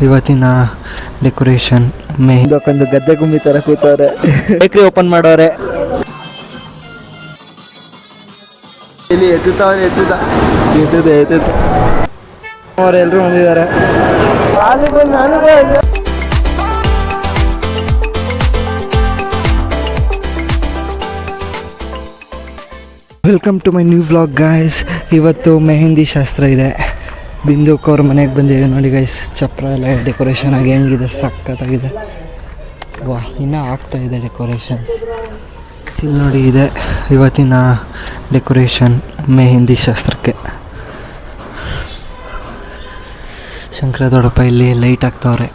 ಇವತ್ತಿನ ಡೆಕೋರೇಷನ್ ಮೆಹಂದಿ ಗದ್ದೆ ಗುಮ್ಮಿ ತರ ಕೂತವ್ರೆ. ಬೇಕ್ರಿ ಓಪನ್ ಮಾಡೋರೆ. ಇಲ್ಲಿ ಎತ್ತುತ್ತ ಅವರೆಲ್ಲರೂ ಬಂದಿದ್ದಾರೆ. Welcome to my new vlog guys. ಇವತ್ತು ಮೆಹಂದಿ ಶಾಸ್ತ್ರ ಇದೆ. ಬಿಂದುಕ್ ಅವ್ರ ಮನೆಗೆ ಬಂದಿದೆ ನೋಡಿ ಗೈಸ್. ಚಪ್ರ ಎಲ್ಲ ಡೆಕೋರೇಷನ್ ಆಗಿ ಹೆಂಗಿದೆ, ಸಖತ್ತಾಗಿದೆ. ವಾ, ಇನ್ನೂ ಆಗ್ತಾಯಿದೆ ಡೆಕೋರೇಷನ್ಸ್. ಇಲ್ಲಿ ನೋಡಿ, ಇದೆ ಇವತ್ತಿನ ಡೆಕೋರೇಷನ್ ಮೆಹಂದಿ ಶಾಸ್ತ್ರಕ್ಕೆ. ಶಂಕರ ದೊಡ್ಡಪ್ಪ ಇಲ್ಲಿ ಲೈಟ್ ಹಾಕ್ತವ್ರೆ.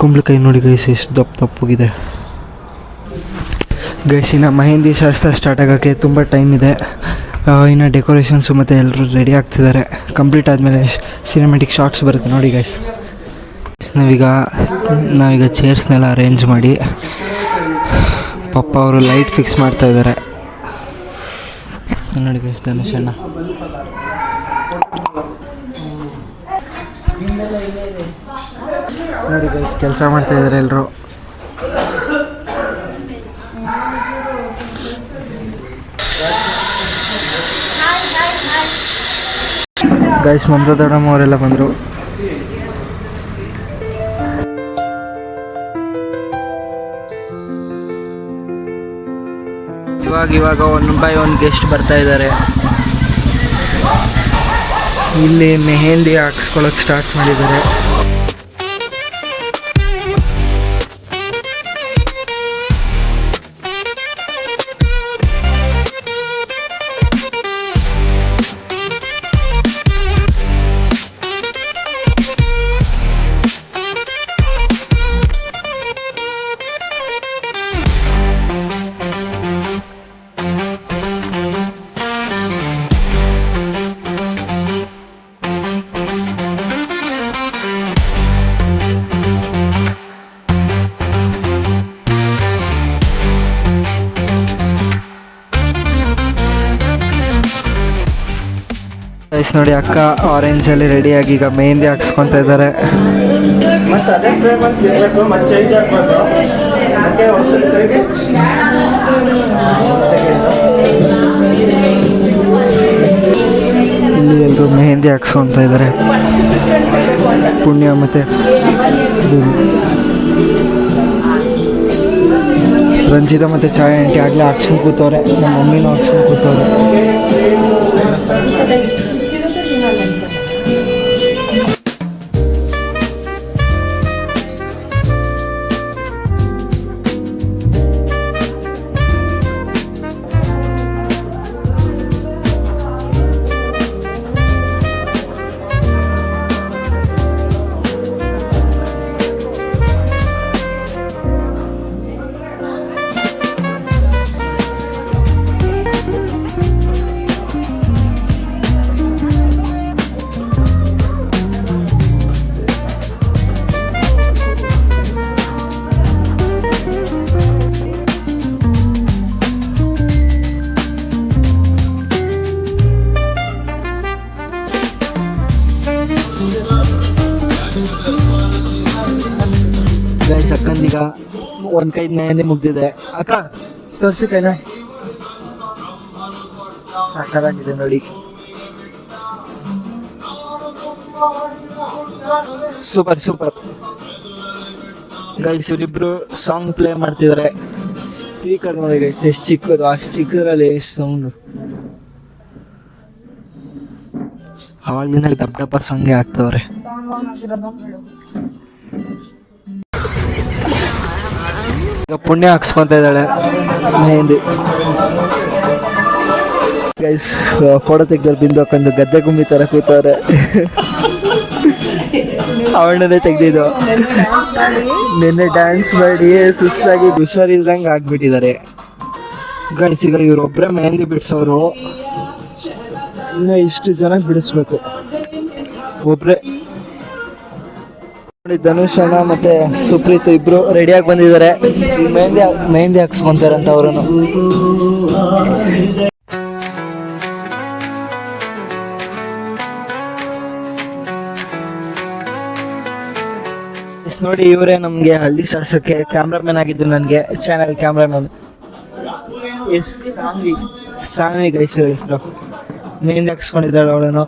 ಕುಂಬಳಕಾಯಿ ನೋಡಿ ಗೈಸ್, ಎಷ್ಟು ದಪ್ಪಗಿದೆ ಗೈಸ್. ಇನ್ನು ಮೆಹಂದಿ ಶಾಸ್ತ್ರ ಸ್ಟಾರ್ಟ್ ಆಗೋಕ್ಕೆ ತುಂಬ ಟೈಮ್ ಇದೆ. ಇನ್ನು ಡೆಕೋರೇಷನ್ಸು ಮತ್ತು ಎಲ್ಲರೂ ರೆಡಿ ಆಗ್ತಿದ್ದಾರೆ. ಕಂಪ್ಲೀಟ್ ಆದಮೇಲೆ ಸಿನಿಮ್ಯಾಟಿಕ್ ಶಾರ್ಟ್ಸ್ ಬರುತ್ತೆ ನೋಡಿ ಗೈಸ್. ನಾವೀಗ ಚೇರ್ಸ್ನೆಲ್ಲ ಅರೇಂಜ್ ಮಾಡಿ ಪಪ್ಪ ಅವರು ಲೈಟ್ ಫಿಕ್ಸ್ ಮಾಡ್ತಾ ಇದ್ದಾರೆ ನೋಡಿ ಗೈಸ್. ಧನುಷ್ ಅಣ್ಣ ನೋಡಿ ಗೈಸ್, ಕೆಲಸ ಮಾಡ್ತಾ ಇದ್ದಾರೆ ಎಲ್ಲರೂ. ಗೈಸ್, ಮಮತಾ ದೊಡ್ಡಮ್ಮ ಅವರೆಲ್ಲ ಬಂದರು. ಇವಾಗ ಒನ್ ಬೈ ಒನ್ ಗೆಸ್ಟ್ ಬರ್ತಾ ಇದ್ದಾರೆ. ಇಲ್ಲಿ ಮೆಹಂದಿ ಹಾಕ್ಸ್ಕೊಳ್ಳೋಕೆ ಸ್ಟಾರ್ಟ್ ಮಾಡಿದ್ದಾರೆ. ಗೈಸ್ ನೋಡಿ, ಅಕ್ಕ ಆರೆಂಜಲ್ಲಿ ರೆಡಿಯಾಗಿ ಈಗ ಮೆಹಂದಿ ಹಾಕ್ಸ್ಕೊತಾ ಇದ್ದಾರೆ. ಇಲ್ಲಿ ಎಲ್ಲರೂ ಮೆಹಂದಿ ಹಾಕ್ಸ್ಕೊತಾ ಇದ್ದಾರೆ. ಪುಣ್ಯ ಮತ್ತು ರಂಜಿತಾ ಮತ್ತು ಛಾಯಾ ಆಂಟಿ ಆಗಲೇ ಹಾಕ್ಸ್ಕೊಂಡು ಕೂತವ್ರೆ. ನಮ್ಮ ಮಮ್ಮಿನೂ ಹಾಕ್ಸ್ಕೊಂಡು ಕೂತವ್ರೆ. ಗೈಸ್, ಅಕ್ಕಂದೀಗ ಒಂದು ಕೈದು ಮೆಹಂದಿ ಮುಗ್ದಿದೆ. ಅಕ್ಕ ತೋರಿಸಿ ಕೈನ. ಸಾಕಾಗಿದೆ ನೋಡಿ, ಸೂಪರ್ ಸೂಪರ್. ಗೈಸ್, ಇವರಿಬ್ರು ಸಾಂಗ್ ಪ್ಲೇ ಮಾಡ್ತಿದ್ದಾರೆ. ಸ್ಪೀಕರ್ ನೋಡಿ ಗೈಸ್, ಎಷ್ಟು ಚಿಕ್ಕದು. ಅಷ್ಟು ಚಿಕ್ಕದ್ರಲ್ಲಿ ಎಷ್ಟು ಸೌಂಡು. ಅವಾಗಲಿಂದ ಡಬ್ಬ ಸಾಂಗೇ ಆಗ್ತವ್ರೆ. ಈಗ ಪುಣ್ಯ ಹಾಕ್ಸ್ಕೊತಾ ಇದ್ದಾಳೆ ಮೆಹಂದಿ. ಗೈಸ್, ಫೋಟೋ ತೆಗ್ದವ್ರು ಬಿಂದು ಹಾಕೊಂಡು ಗದ್ದೆ ಗುಮ್ಮಿ ತರ ಕೂತವ್ರೆ. ಅವಣ್ಣದೇ ತೆಗ್ದಿದ್ದು. ನಿನ್ನೆ ಡ್ಯಾನ್ಸ್ ಮಾಡಿ ಸುಸ್ತಾಗಿ ಹುಷಾರಿಲ್ದಂಗೆ ಆಗ್ಬಿಟ್ಟಿದ್ದಾರೆ. ಗೈಸ್, ಈಗ ಇವ್ರೊಬ್ಬರೇ ಮೆಹಂದಿ ಬಿಡಿಸೋರು. ಇನ್ನು ಇಷ್ಟು ಜನ ಬಿಡಿಸ್ಬೇಕು ಒಬ್ರೆ. ನೋಡಿ, ಧನುಷ್ ಅಣ್ಣ ಮತ್ತೆ ಸುಪ್ರೀತ್ ಇಬ್ರು ರೆಡಿಯಾಗಿ ಬಂದಿದ್ದಾರೆ. ಮೆಹಂದಿ ಹಾಕ್ಸ್ಕೊಂತಾರಂತ ಅವರು. ನೋಡಿ ಇವರೇ ನಮಗೆ ಹಳ್ಳಿ ಶಾಸ್ತ್ರಕ್ಕೆ ಕ್ಯಾಮ್ರಾಮನ್ ಆಗಿದ್ದು, ನನಗೆ ಚಾನಲ್ ಕ್ಯಾಮ್ರಾಮನ್ ಸಾನ್ವಿ ಗೈಸ್ ಹೆಸರು. ಮೆಹಂದಿ ಹಾಕ್ಸ್ಕೊಂಡಿದ್ದಾಳೆ ಅವಳನ್ನು,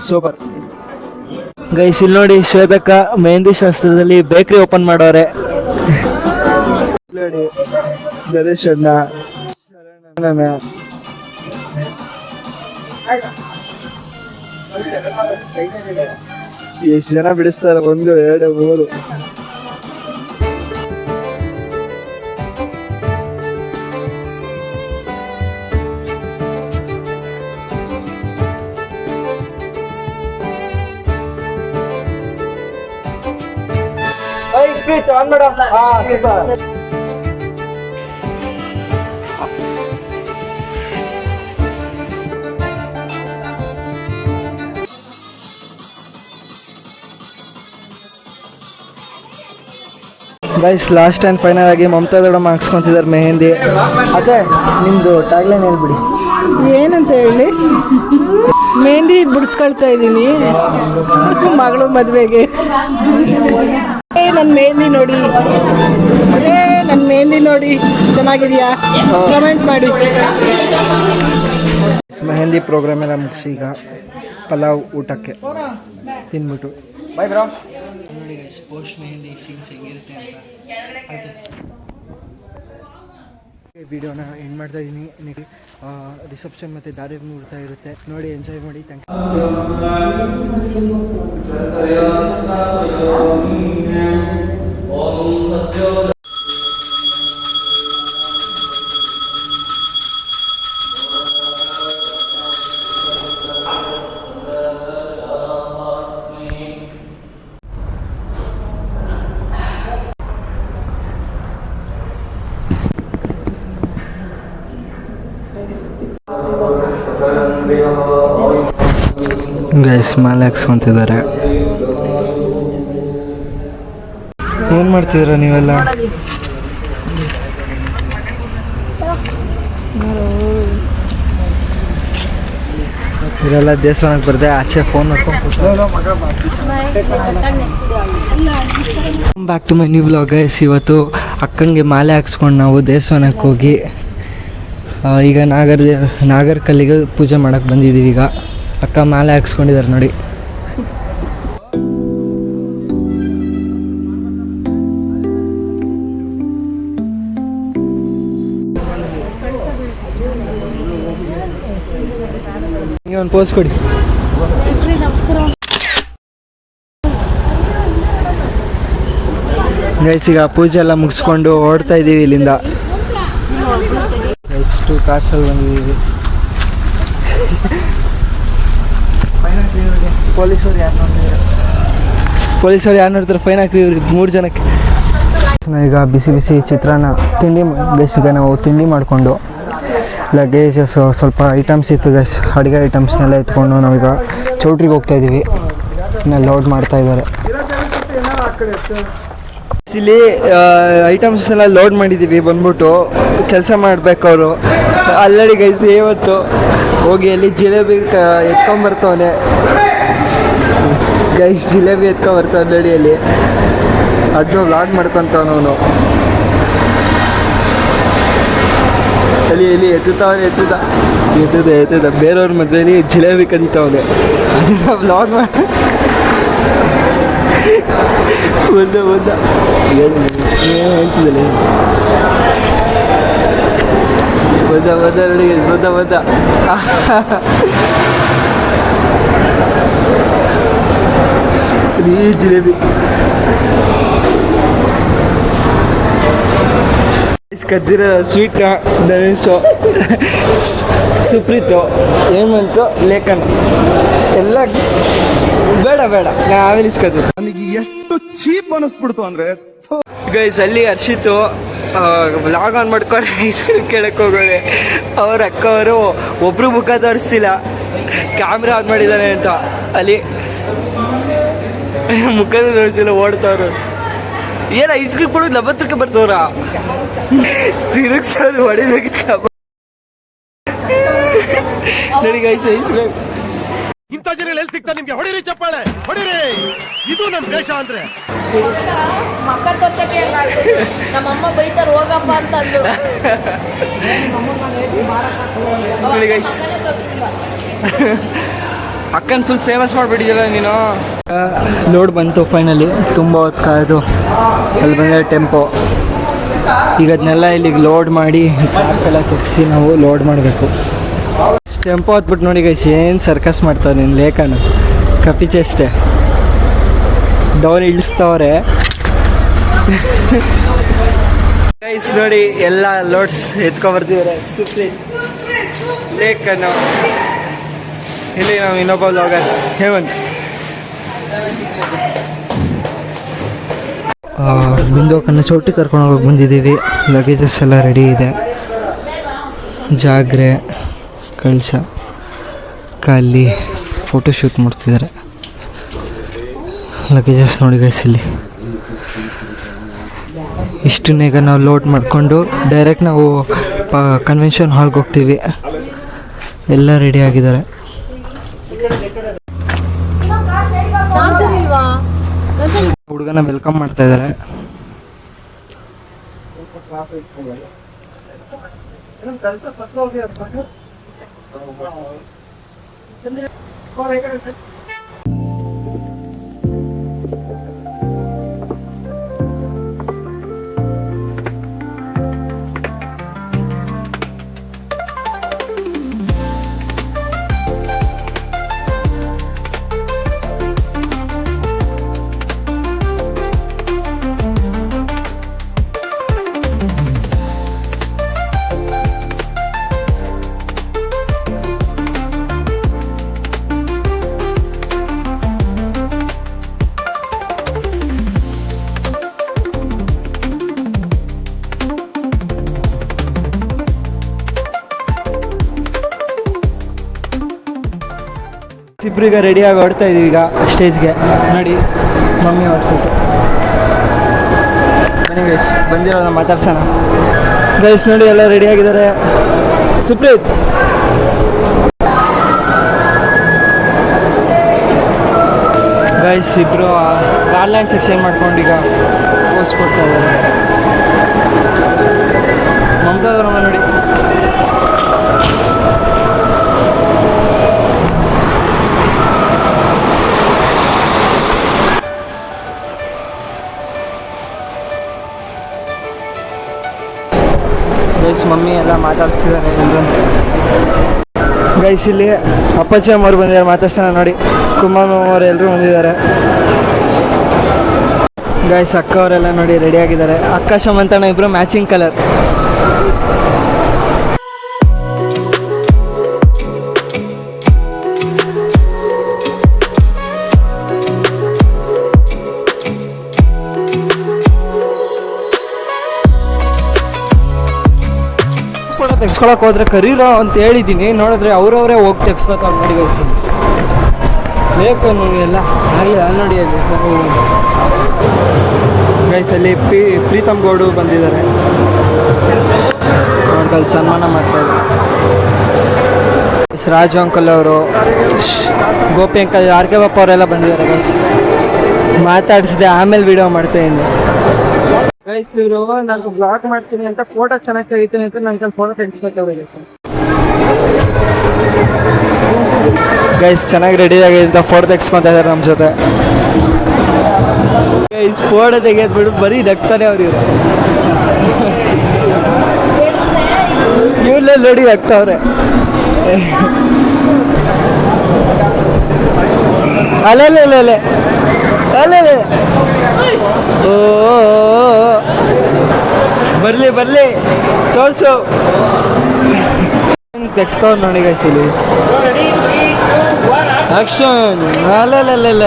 ಸೂಪರ್ ಗೈಸ್. ಇಲ್ಲಿ ನೋಡಿ ಶ್ವೇತಕ್ಕ ಮೆಹಂದಿ ಶಾಸ್ತ್ರದಲ್ಲಿ ಬೇಕರಿ ಓಪನ್ ಮಾಡೋರೆ. ನೋಡಿ ಗಣೇಶಣ್ಣ, ಶರಣಣ್ಣ, ಎಷ್ಟು ಜನ ಬಿಡಿಸ್ತಾರೆ, 1 2 3. On madam. Guys last and final ಆಗಿ ಮಮತಾ ದೊಡ್ಡಮ್ಮ ಹಾಕ್ಸ್ಕೊಂತಿದ್ದಾರೆ ಮೆಹಂದಿ. ಅದೇ ನಿಮ್ಮದು ಟ್ಯಾಗ್ಲೈನ್ ಹೇಳ್ಬಿಡಿ. ಏನಂತ ಹೇಳಿ, ಮೆಹಂದಿ ಬಿಡಿಸ್ಕೊಳ್ತಾ ಇದ್ದೀನಿ ಮಗಳು ಮದುವೆಗೆ. ನನ್ನ ಮೆಹಂದಿ ನೋಡಿ, ನನ್ನ ಮೆಹಂದಿ ನೋಡಿ ಚೆನ್ನಾಗಿದೆಯಾ ಕಮೆಂಟ್ ಮಾಡಿ. ಮೆಹಂದಿ ಪ್ರೋಗ್ರಾಮ್ ಎಲ್ಲ ಮುಗಿಸಿ ಈಗ ಪಲಾವ್ ಊಟಕ್ಕೆ ತಿನ್ಬಿಟ್ಟು ಬಾಯ್ ಬ್ರೋ. ನೋಡಿ ಗೈಸ್ ಪೋಸ್ಟ್ ಮೆಹಂದಿ ಸೀನ್ಸ್ ಹೆಂಗಿರುತ್ತೆ ಅಂತ ವಿಡಿಯೋನ ಎಂಡ್ ಮಾಡ್ತಾ ಇದ್ದೀನಿ. ರಿಸೆಪ್ಷನ್ ಮತ್ತು ದಾರಿ ನೋಡ್ತಾ ಇರುತ್ತೆ, ನೋಡಿ ಎಂಜಾಯ್ ಮಾಡಿ. Thank you. ಗೈಸ್ ಮಾಲೆ ಹಾಕ್ಸ್ಕೊಂತಿದ್ದಾರೆ. ಏನು ಮಾಡ್ತಿದ್ದೀರಾ ನೀವೆಲ್ಲ? ಇವರೆಲ್ಲ ದೇವಸ್ಥಾನಕ್ಕೆ ಬರ್ದೆ ಆಚೆ phone back to my new vlog guys. ಇವತ್ತು ಅಕ್ಕಂಗೆ ಮಾಲೆ ಹಾಕ್ಸ್ಕೊಂಡು ನಾವು ದೇವಸ್ಥಾನಕ್ಕೆ ಹೋಗಿ ಈಗ ನಾಗರ ಕಲ್ಲಿಗೆ ಪೂಜೆ ಮಾಡೋಕ್ಕೆ ಬಂದಿದ್ದೀವಿ. ಈಗ ಅಕ್ಕ ಮಾಲೆ ಹಾಕ್ಸ್ಕೊಂಡಿದ್ದಾರೆ ನೋಡಿ. ನೀವು ಒಂದು ಪೋಸ್ ಕೊಡಿ ಗೈಸ್. ಈಗ ಪೂಜೆ ಎಲ್ಲ ಮುಗಿಸ್ಕೊಂಡು ಹೊರಡ್ತಾ ಇದ್ದೀವಿ ಇಲ್ಲಿಂದ. ಎಷ್ಟು ಕಾರ್ಸಲ್ಲಿ ಬಂದಿದ್ದೀವಿ. ಪೊಲೀಸವ್ರು ಯಾರು ನೋಡ್ತಾರೆ, ಫೈನ್ ಹಾಕ್ರಿ ಇವ್ರಿಗೆ 3 ಜನಕ್ಕೆ. ನಾವೀಗ ಬಿಸಿ ಬಿಸಿ ಚಿತ್ರಾನ್ನ ತಿಂಡಿ ಗೈಸ್. ಈಗ ನಾವು ತಿಂಡಿ ಮಾಡಿಕೊಂಡು ಲಗೇಜ್ ಸ್ವಲ್ಪ ಐಟಮ್ಸ್ ಇತ್ತು ಗೈಸ್, ಅಡುಗೆ ಐಟಮ್ಸ್ನೆಲ್ಲ ಎತ್ಕೊಂಡು ನಾವೀಗ ಚೌಟ್ರಿಗೆ ಹೋಗ್ತಾಯಿದ್ದೀವಿ. ಇನ್ನು ಲೋಡ್ ಮಾಡ್ತಾಯಿದ್ದಾರೆ. ಇಲ್ಲಿ ಐಟಮ್ಸ್ ಎಲ್ಲ ಲೋಡ್ ಮಾಡಿದ್ದೀವಿ. ಬಂದ್ಬಿಟ್ಟು ಕೆಲಸ ಮಾಡಬೇಕು ಅವರು. ಆಲ್ರೆಡಿ ಗೈಸ್ ಇವತ್ತು ಹೋಗಿ ಅಲ್ಲಿ ಜಿಲೇಬಿ ಎತ್ಕೊಂಬರ್ತವನೆ ಗೈಸ್. ಜಿಲೇಬಿ ಎತ್ಕೊಂಬರ್ತಾವೆ ನೋಡಿ ಅಲ್ಲಿ, ಅದನ್ನು ಲಾಡ್ ಮಾಡ್ಕೊತಾವನು ಅವನು. ಅಲ್ಲಿ ಎತ್ತುತ್ತಾ ಬೇರೆಯವ್ರ ಮದುವೆಯಲ್ಲಿ ಜಿಲೇಬಿ ಕದೀತಾವನೆ, ಅದನ್ನು ವ್ಲಾಗ್ ಮಾಡಿ ಬಂದ ಹೇಳ್ತಿದ್ದಲ್ಲ ಬಂದ ನೋಡಿ ಬಂದ ಈ ಜಿಲೇಬಿ ಕದ್ದಿರೋ ಸ್ವೀಟ್ನ ಧನುಷು, ಸುಪ್ರೀತು, ಹೇಮಂತು, ಲೇಖನ ಎಲ್ಲ ಬೇಡ ಆಮೇಲೆ ಇಸ್ಕೊತೀವಿ. ನನಗೆ ಎಷ್ಟು ಚೀಪ್ ಅನಿಸ್ಬಿಡ್ತು ಅಂದ್ರೆ ಗೈಸ್. ಅಲ್ಲಿ ಹರ್ಷಿತು ಲಾಗ್ ಆನ್ ಮಾಡ್ಕೊಂಡು ಹೆಸರು ಕೇಳಕ್ಕೆ ಹೋಗೋದೆ. ಅವ್ರ ಅಕ್ಕ ಅವರು ಒಬ್ರು ಮುಖ ತೋರಿಸ್ತಿಲ್ಲ, ಕ್ಯಾಮ್ರಾ ಆನ್ ಮಾಡಿದ್ದಾನೆ ಅಂತ. ಅಲ್ಲಿ ಮುಖದ ತೋರಿಸ್ತಿಲ್ಲ, ಓಡ್ತವ್ರು. ಏನ ಐಸ್ ಕ್ರೀಮ್ ಕೊಡೋದು 40 ಬರ್ತವ್ರ, ತಿರುಗ್ಸೋದು ಹೊಡಿಬೇಕಿತ್ತು. ನನಗೆ ಐಸ್ ಕ್ರೀಮ್ ಇಂಥ ಜನ ಎಲ್ಲಿ ಸಿಗ್ತಾರೆ ನಿಮ್ಗೆ? ಹೊಡಿರಿ ಚಪ್ಪಾಳೆ, ಹೊಡಿರಿ. ಇದು ನಮ್ ದೇಶ ಅಂದ್ರೆ. ಮಕ್ಕ ತೋರ್ಸಕ್ಕೆ ನಮ್ಮಮ್ಮ ಬೈತಾರ ಹೋಗಪ್ಪ ಅಂತಂದು. ಅಕ್ಕನ ಫುಲ್ ಫೇಮಸ್ ಮಾಡಿಬಿಟ್ಟಿದ್ಯಲ್ಲ ನೀನು. ಲೋಡ್ ಬಂತು ಫೈನಲಿ, ತುಂಬ ಹೊತ್ತು ಕಾಯ್ದು ಅಲ್ಲಿ ಬಂದರೆ ಟೆಂಪೋ. ಈಗ ಅದನ್ನೆಲ್ಲ ಇಲ್ಲಿಗೆ ಲೋಡ್ ಮಾಡಿ ಕಾರ್ಸ್ ಎಲ್ಲ ತೆಗ್ಸಿ ನಾವು ಲೋಡ್ ಮಾಡಬೇಕು. ಟೆಂಪೋ ಹೊತ್ಬಿಟ್ಟು ನೋಡಿ ಗೈಸ್, ಏನು ಸರ್ಕಸ್ ಮಾಡ್ತಾವೆ ನಿನ್ನ ಲೇಖನ. ಕಪಿಚೆಷ್ಟೆ ಡೌನ್ ಇಳಿಸ್ತವ್ರೆ ಗೈಸ್. ನೋಡಿ ಎಲ್ಲ ಲೋಡ್ಸ್ ಎತ್ಕೊಬರ್ತಿದ್ದಾರೆ. ಸುಪ್ರೀತ್, ಲೇಖನು, ಇಲ್ಲಿ ನಾವು ಇನ್ನೊಬ್ಬ ಲಾಗರ್ ಹೇಮಂತ್. ಬಿಂದೋಕನ್ನು ಚೌಟಿ ಕರ್ಕೊಂಡು ಹೋಗಿ ಬಂದಿದ್ದೀವಿ. ಲಗೇಜಸ್ ಎಲ್ಲ ರೆಡಿ ಇದೆ. ಜಾಗ್ರೆ, ಕಳಸ, ಅಲ್ಲಿ ಫೋಟೋಶೂಟ್ ಮಾಡ್ತಿದ್ದಾರೆ. ಲಗೇಜಸ್ ನೋಡಿ ಗೈಸ್ ಇಲ್ಲಿ. ಇಷ್ಟನ್ನ ಈಗ ನಾವು ಲೋಡ್ ಮಾಡಿಕೊಂಡು ಡೈರೆಕ್ಟ್ ನಾವು ಕನ್ವೆನ್ಷನ್ ಹಾಲ್ಗೆ ಹೋಗ್ತೀವಿ. ಎಲ್ಲ ರೆಡಿ ಆಗಿದ್ದಾರೆ. ಹುಡುಗನ ವೆಲ್ಕಮ್ ಮಾಡ್ತಾ ಇದ್ದಾರೆ. ಇಬ್ರೀಗ ರೆಡಿಯಾಗಿ ಹೊಡ್ತಾ ಇದೀವಿ ಈಗ ಸ್ಟೇಜ್ಗೆ. ನೋಡಿ ಮಮ್ಮಿ ಹೊಡ್ಬಿಟ್ಟು ಬನ್ನಿ ಗೈಸ್, ಬಂದಿರೋಲ್ಲ ಮಾತಾಡ್ಸೋಣ. ಗೈಸ್ ನೋಡಿ ಎಲ್ಲ ರೆಡಿಯಾಗಿದ್ದಾರೆ. ಸುಪ್ರೀತ್, ಗೈಸ್ ಇಬ್ಬರು ಗಾರ್ಲ್ಯಾಂಡ್ ಸೆಕ್ಷನ್ ಮಾಡ್ಕೊಂಡು ಈಗ ಪೋಸ್ಟ್ ಕೊಡ್ತಾ ಇದ್ದಾರೆ. ಮಮತಾದವ್ರಮ್ಮ ನೋಡಿ. ಗೈಸ್ ಮಮ್ಮಿ ಎಲ್ಲ ಮಾತಾಡಿಸ್ತಿದ್ದಾರೆ ಎಲ್ಲರೂ. ಗೈಸ್ ಇಲ್ಲಿ ಅಪ್ಪಾಜಿ ಅಮ್ಮವ್ರು ಬಂದಿದ್ದಾರೆ, ಮಾತಾಡ್ಸೋಣ ನೋಡಿ. ಕುಮಾರ್ ಅವರು ಎಲ್ಲರೂ ಬಂದಿದ್ದಾರೆ. ಗೈಸ್ ಅಕ್ಕ ಅವರೆಲ್ಲ ನೋಡಿ ರೆಡಿ ಆಗಿದ್ದಾರೆ. ಅಕ್ಕ ಶಮಂತಣ್ಣ ಇಬ್ಬರು ಮ್ಯಾಚಿಂಗ್ ಕಲರ್. ಫೋಟೋ ತೆಗ್ಸ್ಕೊಳಕ್ಕೆ ಹೋದ್ರೆ ಕರೀರೋ ಅಂತ ಹೇಳಿದ್ದೀನಿ, ನೋಡಿದ್ರೆ ಅವರವರೇ ಹೋಗಿ ತೆಗ್ಸ್ಕೊತಾರೆ ನೋಡಿ ಗೈಸ್. ಬೇಕು ಎಲ್ಲ ಆಗಲಿ ಅಲ್ಲಿ ನೋಡಿ. ಅಲ್ಲಿ ಗೈಸ್ ಅಲ್ಲಿ ಪ್ರೀತಮ್ ಗೌಡು ಬಂದಿದ್ದಾರೆ, ಅವ್ರಿಗೆ ಸನ್ಮಾನ ಮಾಡ್ತಾಯಿದ್ದಾರೆ. ರಾಜು ಅಂಕಲ್ ಅವರು, ಗೋಪಿ ಅಂಕಲ್, ಆರ್ ಕೆ ಬಾಪ ಅವರೆಲ್ಲ ಬಂದಿದ್ದಾರೆ ಗೈಸ್. ಮಾತಾಡಿಸಿದೆ, ಆಮೇಲೆ ವಿಡಿಯೋ ಮಾಡ್ತಾಯಿದ್ದೀನಿ ಗೈಸ್. ಇವರು ನಾನು ಬ್ಲಾಗ್ ಮಾಡ್ತೀನಿ ಅಂತ ಫೋಟೋ ಚೆನ್ನಾಗಿ ತೆಗಿತೀನಿ ಅಂತ ನನ್ನ ಫೋಟೋ ತೆಗಿಸ್ಕೊತವ್ರೆ ಗೈಸ್. ಚೆನ್ನಾಗಿ ರೆಡಿ ಆಗಿದೆ ಅಂತ ಫೋಟೋ ತೆಗಿಸ್ಕೊತಾ ಇದ್ದಾರೆ ನಮ್ಮ ಜೊತೆ ಗೈಸ್. ಫೋಟೋ ತೆಗೆಯೋದು ಬಿಡು, ಬರೀ ನಗ್ತಾನೆ ಅವ್ರು. ಇವ್ರಲ್ಲೇ ನೋಡಿ ನಗ್ತಾವ್ರೆ. ಅಲ್ಲೇ ಓ ಬರ್ಲಿ ತೋರ್ಸು. ತೆಗ್ಸ್ತವ್ರು ನೋಡಿ ಗೈಸ್ ಇಲ್ಲಿ. ಆಕ್ಷನ್. ಅಲ್ಲ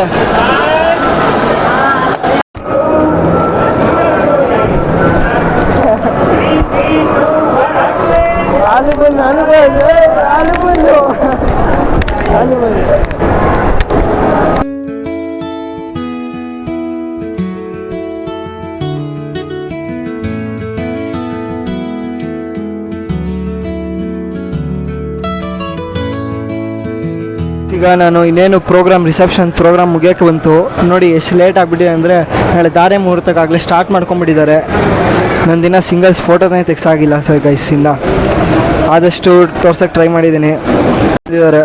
ಈಗ ಈಗ ನಾನು ಇನ್ನೇನು ರಿಸೆಪ್ಷನ್ ಪ್ರೋಗ್ರಾಮ್ ಮುಗಿಯೋಕ್ಕೆ ಬಂತು. ನೋಡಿ ಎಷ್ಟು ಲೇಟ್ ಆಗಿಬಿಟ್ಟಿದೆ ಅಂದರೆ ನಾಳೆ ಧಾರೆ ಮುಹೂರ್ತಕ್ಕಾಗಲೇ ಸ್ಟಾರ್ಟ್ ಮಾಡ್ಕೊಂಬಿಟ್ಟಿದ್ದಾರೆ. ನನ್ನ ದಿನ ಸಿಂಗಲ್ಸ್ ಫೋಟೋನೇ ತೆಗ್ಸಾಗಿಲ್ಲ ಸರ್ ಗೈಸ್. ಇಲ್ಲ ಆದಷ್ಟು ತೋರ್ಸೋಕ್ಕೆ ಟ್ರೈ ಮಾಡಿದ್ದೀನಿ. ಇದ್ದಾರೆ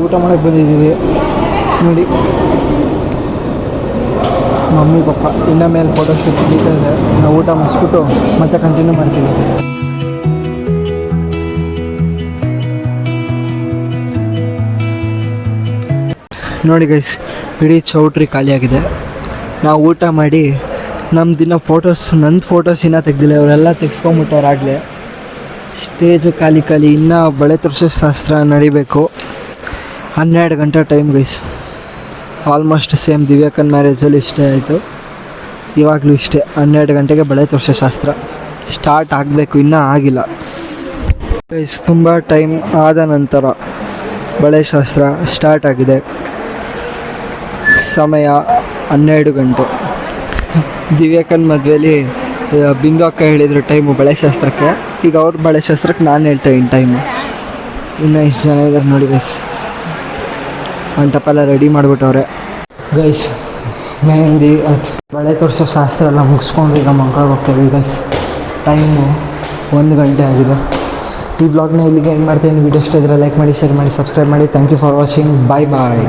ಊಟ ಮಾಡೋಕ್ಕೆ ಬಂದಿದ್ದೀವಿ. ನೋಡಿ ಮಮ್ಮಿ ಪಪ್ಪ ಇನ್ನ ಮೇಲೆ ಫೋಟೋಶೂಟ್ ನಡೀತಾ ಇದೆ. ನಾವು ಊಟ ಮುಗಿಸ್ಬಿಟ್ಟು ಮತ್ತೆ ಕಂಟಿನ್ಯೂ ಮಾಡ್ತೀವಿ. ನೋಡಿ ಗೈಸ್, ಇಡೀ ಚೌಟ್ರಿ ಖಾಲಿಯಾಗಿದೆ. ನಾವು ಊಟ ಮಾಡಿ ನಮ್ಮ ದಿನ ನನ್ನ ಫೋಟೋಸ್ ಇನ್ನೂ ತೆಗ್ದಿಲ್ಲ, ಅವರೆಲ್ಲ ತೆಗ್ಸ್ಕೊಂಬಿಟ್ಟವ್ರಾಗಲೇ. ಸ್ಟೇಜು ಖಾಲಿ ಇನ್ನೂ ಬಳೆ ತೋರಿಸೋ ಶಾಸ್ತ್ರ ನಡಿಬೇಕು. 12 ಗಂಟೆ ಟೈಮ್ ಗೈಸ್. ಆಲ್ಮೋಸ್ಟ್ ಸೇಮ್ ದಿವ್ಯಾಕನ್ ಮ್ಯಾರೇಜಲ್ಲಿ ಇಷ್ಟೇ ಆಯಿತು, ಇವಾಗಲೂ ಇಷ್ಟೇ. 12 ಗಂಟೆಗೆ ಬಳೆ ತೋರಿಸೋ ಶಾಸ್ತ್ರ ಸ್ಟಾರ್ಟ್ ಆಗಬೇಕು, ಇನ್ನೂ ಆಗಿಲ್ಲ ಗೈಸ್. ತುಂಬ ಟೈಮ್ ಆದ ನಂತರ ಬಳೆ ಶಾಸ್ತ್ರ ಸ್ಟಾರ್ಟ್ ಆಗಿದೆ. ಸಮಯ 12 ಗಂಟೆ. ದಿವ್ಯಾಕನ್ ಮದುವೆಯಲ್ಲಿ ಬಿಂದು ಅಕ್ಕ ಹೇಳಿದರು ಟೈಮು ಬಳೆ ಶಾಸ್ತ್ರಕ್ಕೆ. ಈಗ ಅವ್ರ ಬಳೆ ಶಾಸ್ತ್ರಕ್ಕೆ ನಾನು ಹೇಳ್ತೇನೆ ಟೈಮು. ಇನ್ನೂ ಇಷ್ಟು ಜನ ಇದ್ದಾರೆ ನೋಡಿ ಗೈಸ್. ಮಂಟಪ ರೆಡಿ ಮಾಡಿಬಿಟ್ಟವ್ರೆ ಗೈಸ್. ಮೆಹಂದಿ ಬಳೆ ತೋರಿಸೋ ಶಾಸ್ತ್ರ ಎಲ್ಲ ಮುಗಿಸ್ಕೊಂಡು ಈಗ ಮಕ್ಕಳಿಗೆ ಹೋಗ್ತೇವೆ ಗೈಸ್. ಟೈಮು 1 ಗಂಟೆ ಆಗಿದೆ. ಈ ವ್ಲಾಗ್ನ ಇಲ್ಲಿಗೆ ಎಂಡ್ ಮಾಡ್ತೀನಿ. ವಿಡಿಯೋ ಇಷ್ಟ ಇದ್ದರೆ ಲೈಕ್ ಮಾಡಿ, ಶೇರ್ ಮಾಡಿ, ಸಬ್ಸ್ಕ್ರೈಬ್ ಮಾಡಿ. Thank you for watching. Bye bye.